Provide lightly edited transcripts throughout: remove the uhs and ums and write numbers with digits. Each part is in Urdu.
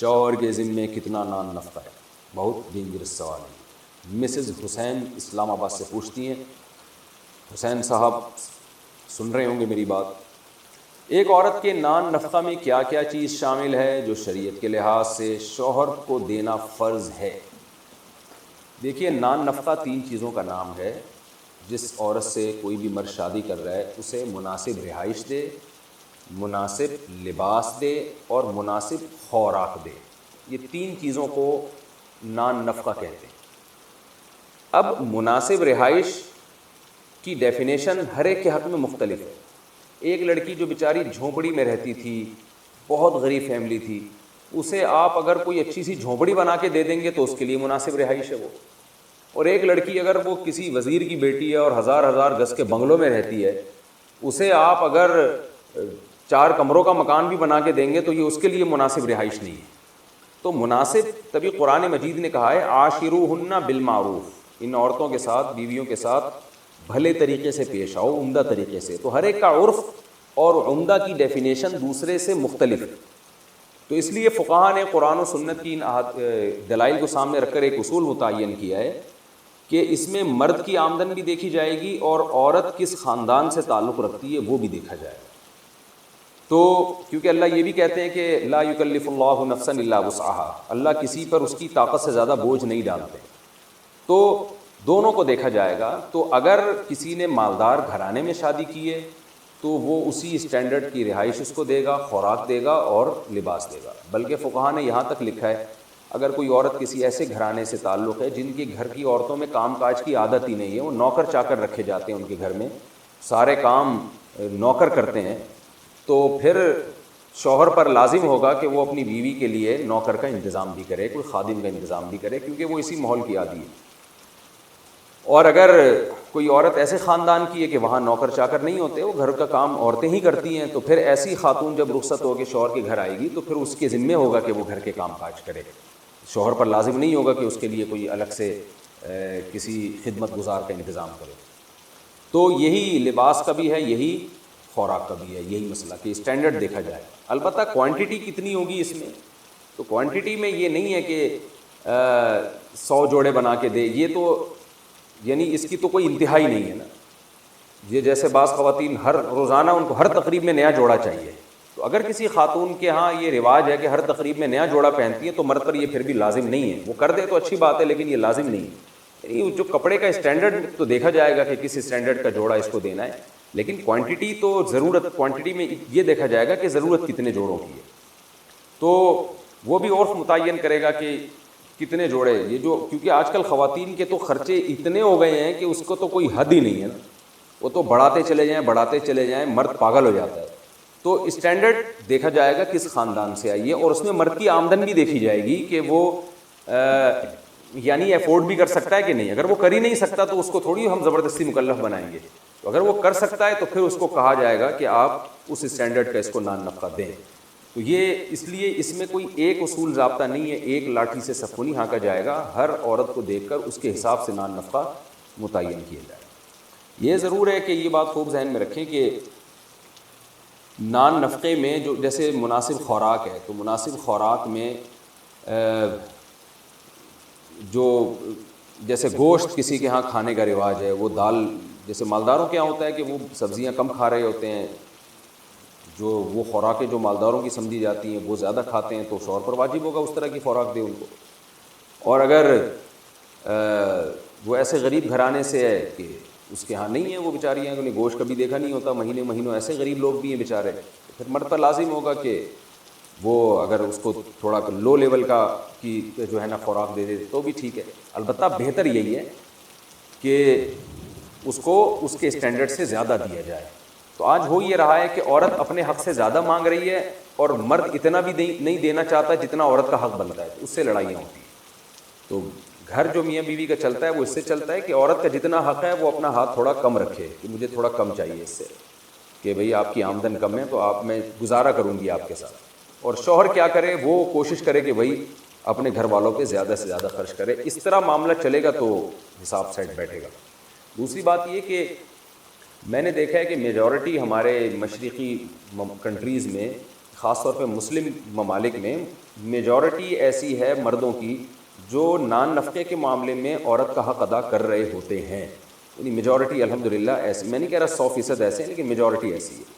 شوہر کے ذمے کتنا نان نفقہ ہے؟ بہت ڈینجرس سوال ہے۔ مسز حسین اسلام آباد سے پوچھتی ہیں۔ حسین صاحب سن رہے ہوں گے میری بات۔ ایک عورت کے نان نفقہ میں کیا کیا چیز شامل ہے جو شریعت کے لحاظ سے شوہر کو دینا فرض ہے؟ دیکھیے، نان نفقہ 3 چیزوں کا نام ہے۔ جس عورت سے کوئی بھی مرد شادی کر رہا ہے اسے مناسب رہائش دے، مناسب لباس دے اور مناسب خوراک دے۔ یہ 3 چیزوں کو نان نفقہ کہتے ہیں۔ اب مناسب رہائش کی ڈیفینیشن ہر ایک کے حق میں مختلف ہے۔ ایک لڑکی جو بیچاری جھونپڑی میں رہتی تھی، بہت غریب فیملی تھی، اسے آپ اگر کوئی اچھی سی جھونپڑی بنا کے دے دیں گے تو اس کے لیے مناسب رہائش ہے وہ۔ اور ایک لڑکی اگر وہ کسی وزیر کی بیٹی ہے اور ہزار گز کے بنگلوں میں رہتی ہے، اسے آپ اگر 4 کمروں کا مکان بھی بنا کے دیں گے تو یہ اس کے لیے مناسب رہائش نہیں ہے۔ تو مناسب، تبھی قرآن مجید نے کہا ہے عاشروہن بالمعروف، ان عورتوں کے ساتھ، بیویوں کے ساتھ بھلے طریقے سے پیش آؤ، عمدہ طریقے سے۔ تو ہر ایک کا عرف اور عمدہ کی ڈیفینیشن دوسرے سے مختلف ہے۔ تو اس لیے فقہاء نے قرآن و سنت کی ان دلائل کو سامنے رکھ کر ایک اصول متعین کیا ہے کہ اس میں مرد کی آمدن بھی دیکھی جائے گی اور عورت کس خاندان سے تعلق رکھتی ہے وہ بھی دیکھا جائے گا۔ تو کیونکہ اللہ یہ بھی کہتے ہیں کہ لا یکلف اللہ نفسا الا وسعها، اللہ کسی پر اس کی طاقت سے زیادہ بوجھ نہیں ڈالتے، تو دونوں کو دیکھا جائے گا۔ تو اگر کسی نے مالدار گھرانے میں شادی کی ہے تو وہ اسی اسٹینڈرڈ کی رہائش اس کو دے گا، خوراک دے گا اور لباس دے گا۔ بلکہ فقہاء نے یہاں تک لکھا ہے اگر کوئی عورت کسی ایسے گھرانے سے تعلق ہے جن کے گھر کی عورتوں میں کام کاج کی عادت ہی نہیں ہے، وہ نوکر چاکر رکھے جاتے ہیں ان کے گھر میں، سارے کام نوکر کرتے ہیں، تو پھر شوہر پر لازم ہوگا کہ وہ اپنی بیوی کے لیے نوکر کا انتظام بھی کرے، کوئی خادم کا انتظام بھی کرے، کیونکہ وہ اسی ماحول کی عادی ہے۔ اور اگر کوئی عورت ایسے خاندان کی ہے کہ وہاں نوکر چاکر نہیں ہوتے، وہ گھر کا کام عورتیں ہی کرتی ہیں، تو پھر ایسی خاتون جب رخصت ہو کے شوہر کے گھر آئے گی تو پھر اس کے ذمے ہوگا کہ وہ گھر کے کام کاج کرے۔ شوہر پر لازم نہیں ہوگا کہ اس کے لیے کوئی الگ سے کسی خدمت گزار کا انتظام کرے۔ تو یہی لباس کا بھی ہے، یہی خوراک کا بھی ہے، یہی مسئلہ کہ اسٹینڈرڈ دیکھا جائے۔ البتہ کوانٹٹی کتنی ہوگی اس میں، تو کوانٹٹی میں یہ نہیں ہے کہ 100 جوڑے بنا کے دے، یہ تو یعنی اس کی تو کوئی انتہائی نہیں ہے نا۔ یہ جیسے بعض خواتین ہر روزانہ ان کو ہر تقریب میں نیا جوڑا چاہیے، تو اگر کسی خاتون کے ہاں یہ رواج ہے کہ ہر تقریب میں نیا جوڑا پہنتی ہے تو مرد پر یہ پھر بھی لازم نہیں ہے۔ وہ کر دے تو اچھی بات ہے لیکن یہ لازم نہیں ہے۔ یعنی جو کپڑے کا اسٹینڈرڈ تو دیکھا جائے گا کہ کس اسٹینڈرڈ کا جوڑا اس کو دینا ہے، لیکن کوانٹٹی تو ضرورت، کوانٹٹی میں یہ دیکھا جائے گا کہ ضرورت کتنے جوڑوں کی ہے، تو وہ بھی عرف متعین کرے گا کہ کتنے جوڑے۔ یہ جو کیونکہ آج کل خواتین کے تو خرچے اتنے ہو گئے ہیں کہ اس کو تو کوئی حد ہی نہیں ہے نا، وہ تو بڑھاتے چلے جائیں، مرد پاگل ہو جاتا ہے۔ تو اسٹینڈرڈ دیکھا جائے گا کس خاندان سے آئی ہے، اور اس میں مرد کی آمدن بھی دیکھی جائے گی کہ وہ یعنی افورڈ بھی کر سکتا ہے کہ نہیں۔ اگر وہ کر ہی نہیں سکتا تو اس کو تھوڑی ہم زبردستی مکلف بنائیں گے، تو اگر وہ کر سکتا ہے تو پھر اس کو کہا جائے گا کہ آپ اس اسٹینڈرڈ کا اس کو نان نفقہ دیں۔ تو یہ اس لیے اس میں کوئی ایک اصول ضابطہ نہیں ہے، ایک لاٹھی سے سب کو نہیں ہانکا جائے گا، ہر عورت کو دیکھ کر اس کے حساب سے نان نفقہ متعین کیا جائے گا۔ یہ ضرور ہے کہ یہ بات خوب ذہن میں رکھیں کہ نان نفقے میں جو جیسے مناسب خوراک ہے، تو مناسب خوراک میں جو جیسے گوشت کسی کے ہاں کھانے کا رواج ہے، وہ دال، جیسے مالداروں کے یہاں ہوتا ہے کہ وہ سبزیاں کم کھا رہے ہوتے ہیں، جو وہ خوراکیں جو مالداروں کی سمجھی جاتی ہیں وہ زیادہ کھاتے ہیں، تو شوہر پر واجب ہوگا اس طرح کی خوراک دے ان کو۔ اور اگر وہ ایسے غریب گھرانے سے ہے کہ اس کے ہاں نہیں ہے، وہ بیچاریاں انہیں گوشت کبھی دیکھا نہیں ہوتا، مہینوں ایسے غریب لوگ بھی ہیں بیچارے، پھر مرد پر لازم ہوگا کہ وہ اگر اس کو تھوڑا لو لیول کا کی جو ہے نا خوراک دے دے تو بھی ٹھیک ہے۔ البتہ بہتر یہی ہے کہ اس کو اس کے اسٹینڈرڈ سے زیادہ دیا جائے۔ تو آج ہو یہ رہا ہے کہ عورت اپنے حق سے زیادہ مانگ رہی ہے اور مرد اتنا بھی نہیں دینا چاہتا جتنا عورت کا حق بنتا ہے، اس سے لڑائیاں ہوتی ہیں۔ تو گھر جو میاں بیوی کا چلتا ہے وہ اس سے چلتا ہے کہ عورت کا جتنا حق ہے وہ اپنا ہاتھ تھوڑا کم رکھے کہ مجھے تھوڑا کم چاہیے اس سے، کہ بھئی آپ کی آمدن کم ہے تو میں گزارا کروں گی آپ کے ساتھ۔ اور شوہر کیا کرے، وہ کوشش کرے کہ بھئی اپنے گھر والوں پہ زیادہ سے زیادہ خرچ کرے۔ اس طرح معاملہ چلے گا تو حساب سیٹ بیٹھے گا۔ دوسری بات یہ کہ میں نے دیکھا ہے کہ میجورٹی ہمارے مشرقی کنٹریز میں خاص طور پہ مسلم ممالک میں میجورٹی ایسی ہے مردوں کی جو نان نفقے کے معاملے میں عورت کا حق ادا کر رہے ہوتے ہیں، یعنی میجورٹی الحمدللہ ایسی، میں نہیں کہہ رہا 100% ایسے ہیں، لیکن میجورٹی ایسی ہے۔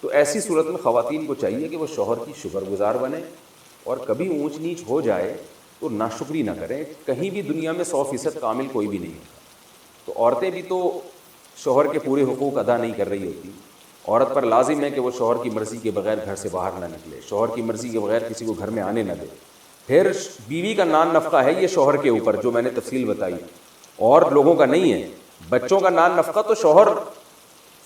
تو ایسی صورت میں خواتین کو چاہیے کہ وہ شوہر کی شکر گزار بنیں، اور کبھی اونچ نیچ ہو جائے تو ناشکری نہ کریں۔ کہیں بھی دنیا میں 100% کامل کوئی بھی نہیں ہوتا، تو عورتیں بھی تو شوہر کے پورے حقوق ادا نہیں کر رہی ہوتی۔ عورت پر لازم ہے کہ وہ شوہر کی مرضی کے بغیر گھر سے باہر نہ نکلے، شوہر کی مرضی کے بغیر کسی کو گھر میں آنے نہ دے۔ پھر بیوی کا نان نفقہ ہے یہ شوہر کے اوپر، جو میں نے تفصیل بتائی، اور لوگوں کا نہیں ہے۔ بچوں کا نان نفقہ تو شوہر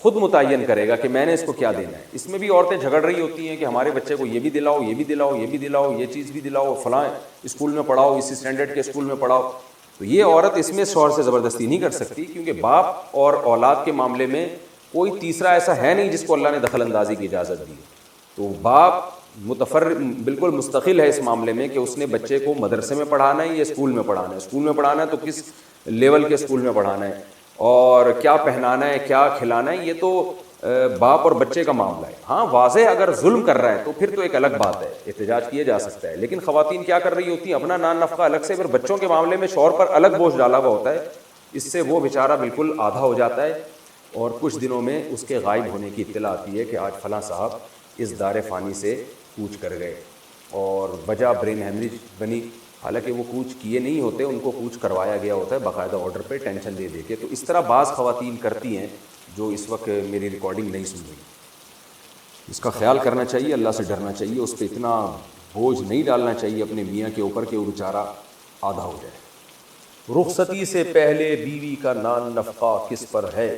خود متعین کرے گا کہ میں نے اس کو کیا دینا ہے۔ اس میں بھی عورتیں جھگڑ رہی ہوتی ہیں کہ ہمارے بچے کو یہ بھی دلاؤ، یہ بھی دلاؤ، یہ بھی دلاؤ، یہ چیز بھی دلاؤ، فلاں اسکول میں پڑھاؤ، اسی اسٹینڈرڈ کے اسکول میں پڑھاؤ۔ تو یہ عورت اس میں شوہر سے زبردستی نہیں کر سکتی، کیونکہ باپ اور اولاد کے معاملے میں کوئی تیسرا ایسا ہے نہیں جس کو اللہ نے دخل اندازی کی اجازت دی۔ تو باپ بالکل مستقل ہے اس معاملے میں کہ اس نے بچے کو مدرسے میں پڑھانا ہے یا اسکول میں پڑھانا ہے، اسکول میں پڑھانا ہے تو کس لیول کے اسکول میں پڑھانا ہے، اور کیا پہنانا ہے، کیا کھلانا ہے، یہ تو باپ اور بچے کا معاملہ ہے۔ ہاں واضح اگر ظلم کر رہا ہے تو پھر تو ایک الگ بات ہے، احتجاج کیا جا سکتا ہے، لیکن خواتین کیا کر رہی ہوتی ہیں، اپنا نان نفقہ الگ سے، پھر بچوں کے معاملے میں شوہر پر الگ بوجھ ڈالا ہوا ہوتا ہے، اس سے وہ بیچارہ بالکل آدھا ہو جاتا ہے، اور کچھ دنوں میں اس کے غائب ہونے کی اطلاع آتی ہے کہ آج فلاں صاحب اس دار فانی سے کوچ کر گئے، اور وجہ برین ہیمریج بنی، حالانکہ وہ کوچ کیے نہیں ہوتے، ان کو کوچ کروایا گیا ہوتا ہے باقاعدہ آرڈر پہ، ٹینشن دے دے کے۔ تو اس طرح بعض خواتین کرتی ہیں جو اس وقت میری ریکارڈنگ نہیں سن رہی۔ اس کا خیال کرنا چاہیے، اللہ سے ڈرنا چاہیے، اس پہ اتنا بوجھ نہیں ڈالنا چاہیے اپنے میاں کے اوپر کہ وہ بیچارہ آدھا ہو جائے۔ رخصتی سے پہلے بیوی کا نان نفقہ کس پر ہے؟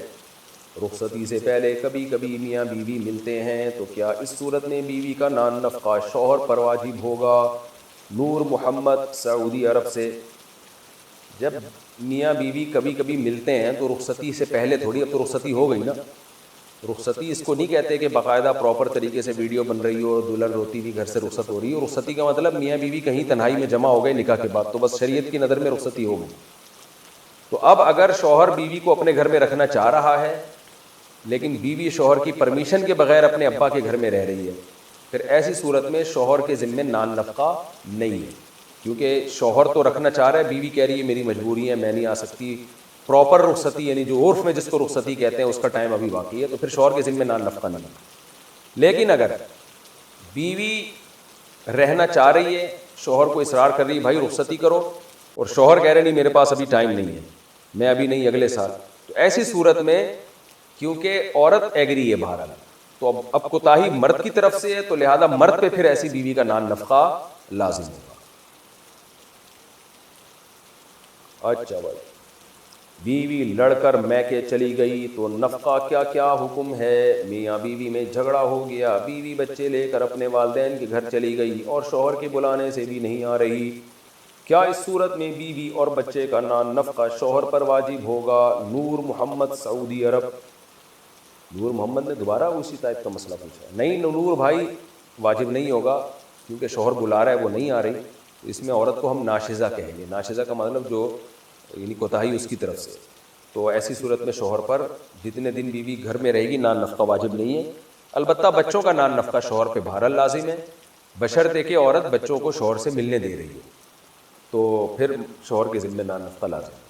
رخصتی سے پہلے کبھی کبھی میاں بیوی ملتے ہیں تو کیا اس صورت میں بیوی کا نان نفقہ شوہر پر واجب ہوگا؟ نور محمد سعودی عرب سے۔ جب میاں بیوی کبھی کبھی ملتے ہیں تو رخصتی سے پہلے تھوڑی، اب تو رخصتی ہو گئی نا۔ رخصتی اس کو نہیں کہتے کہ باقاعدہ پراپر طریقے سے ویڈیو بن رہی ہو، دلہن روتی ہوئی گھر سے رخصت ہو رہی ہے۔ رخصتی کا مطلب میاں بیوی کہیں تنہائی میں جمع ہو گئے نکاح کے بعد، تو بس شریعت کی نظر میں رخصتی ہو گئی۔ تو اب اگر شوہر بیوی کو اپنے گھر میں رکھنا چاہ رہا ہے لیکن بیوی شوہر کی پرمیشن کے بغیر اپنے ابا کے گھر میں رہ رہی ہے، پھر ایسی صورت میں شوہر کے ذمے نان نفقہ نہیں ہے، کیونکہ شوہر تو رکھنا چاہ رہا ہے، بیوی کہہ رہی ہے میری مجبوری ہے، میں نہیں آ سکتی۔ پراپر رخصتی یعنی جو عرف میں جس کو رخصتی کہتے ہیں اس کا ٹائم ابھی باقی ہے، تو پھر شوہر کے ذمے نان نفقہ نہیں ہے۔ لیکن اگر بیوی رہنا چاہ رہی ہے، شوہر کو اصرار کر رہی ہے بھائی رخصتی کرو، اور شوہر کہہ رہے نہیں میرے پاس ابھی ٹائم نہیں ہے، میں ابھی نہیں، اگلے سال، تو ایسی صورت میں کیونکہ عورت ایگری ہے بہرحال، تو اب کوتاہی مرد کی طرف سے ہے، تو لہذا مرد پہ پھر ایسی بیوی کا نان نفقہ لازم ہوگا۔ اچھا بھائی، بیوی لڑ کر میکے چلی گئی تو نفقہ کیا کیا حکم ہے؟ میاں بیوی میں جھگڑا ہو گیا، بیوی بچے لے کر اپنے والدین کے گھر چلی گئی اور شوہر کے بلانے سے بھی نہیں آ رہی، کیا اس صورت میں بیوی اور بچے کا نان نفقہ شوہر پر واجب ہوگا؟ نور محمد سعودی عرب۔ نور محمد نے دوبارہ اسی ٹائپ کا مسئلہ پوچھا۔ نہیں نور بھائی، واجب نہیں ہوگا، کیونکہ شوہر بلا رہا ہے، وہ نہیں آ رہی، تو اس میں عورت کو ہم ناشزہ کہیں گے۔ ناشزہ کا مطلب جو یعنی کوتاہی اس کی طرف سے، تو ایسی صورت میں شوہر پر جتنے دن بیوی گھر میں رہے گی نان نفقہ واجب نہیں ہے۔ البتہ بچوں کا نان نفقہ شوہر پہ بہرحال لازم ہے، بشرطے کہ عورت بچوں کو شوہر سے ملنے دے رہی ہے، تو پھر شوہر کے ذمہ نان نفقہ لازم ہے۔